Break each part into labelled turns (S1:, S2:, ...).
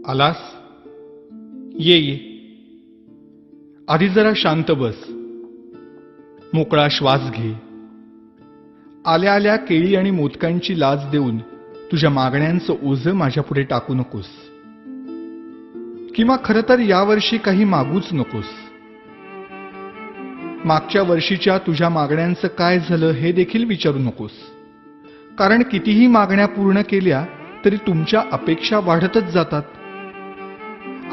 S1: आलास? ये ये. आधी जरा शांत बस. मोकळा श्वास घे. आल्या आल्या केळी आणि मोदकांची लाच देऊन तुझ्या मागण्यांचं ओझं माझ्यापुढे टाकू नकोस. किंवा खरं तर यावर्षी काही मागूच नकोस. मागच्या वर्षीच्या तुझ्या मागण्यांचं काय झालं हे देखील विचारू नकोस. कारण कितीही मागण्या पूर्ण केल्या तरी तुमच्या अपेक्षा वाढतच जातात.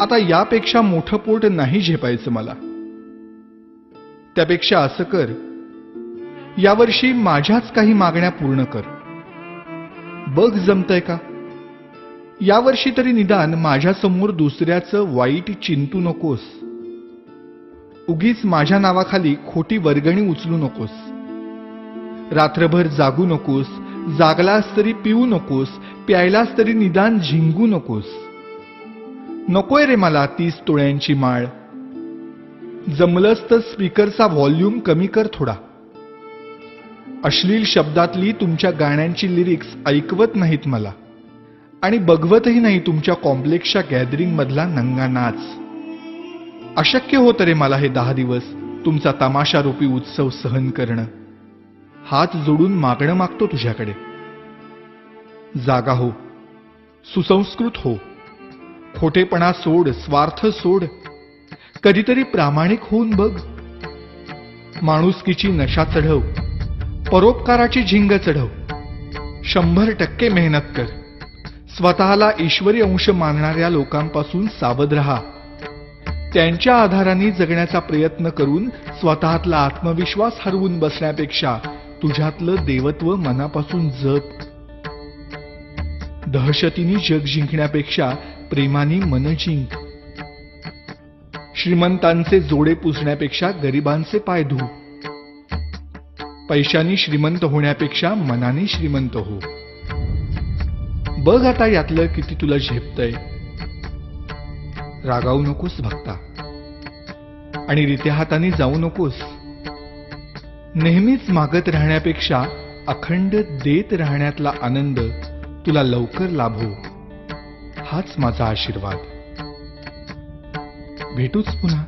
S1: आता यापेक्षा मोठं पोट नाही झेपायचं मला. त्यापेक्षा असं कर, यावर्षी माझ्याच काही मागण्या पूर्ण कर. बघ जमतंय का? यावर्षी तरी निदान माझ्यासमोर दुसऱ्याचं वाईट चिंतू नकोस. उगीच माझ्या नावाखाली खोटी वर्गणी उचलू नकोस. रात्रभर जागू नकोस. जागलास तरी पिऊ नकोस. प्यायलास तरी निदान झिंगू नकोस. नकोय रे मला 30 तोळ्यांची माळ. जमलंच तर स्पीकरचा व्हॉल्यूम कमी कर थोडा. अश्लील शब्दातली तुमच्या गाण्यांची लिरिक्स ऐकवत नाहीत मला आणि बघवतही नाही तुमच्या कॉम्प्लेक्सच्या गॅदरिंग मधला नंगा नाच. अशक्य होतं रे मला हे 10 दिवस तुमचा तमाशारूपी उत्सव सहन करणं. हात जोडून मागणं मागतो तुझ्याकडे. जागा हो. सुसंस्कृत हो. खोटेपणा सोड. स्वार्थ सोड. कधीतरी प्रामाणिक होऊन बघ. माणुसकीची नशा चढव. परोपकाराची झिंग चढव. 100% मेहनत कर. स्वतःला ईश्वरी अंश मानणाऱ्या लोकांपासून सावध राहा. त्यांच्या आधाराने जगण्याचा प्रयत्न करून स्वतःतला आत्मविश्वास हरवून बसण्यापेक्षा तुझ्यातलं देवत्व मनापासून जप. दहशतीने जग जिंकण्यापेक्षा प्रेमाने मन जिंक. श्रीमंतांचे जोडे पुसण्यापेक्षा गरिबांचे पाय धु. पैशानी श्रीमंत होण्यापेक्षा मनाने श्रीमंत हो. बघ आता यातलं किती तुला झेपतंय. रागावू नकोस भक्ता आणि रित्या हाताने जाऊ नकोस. नेहमीच मागत राहण्यापेक्षा अखंड देत राहण्यातला आनंद तुला लवकर लाभो, हाच माझा आशीर्वाद. भेटूच पुन्हा.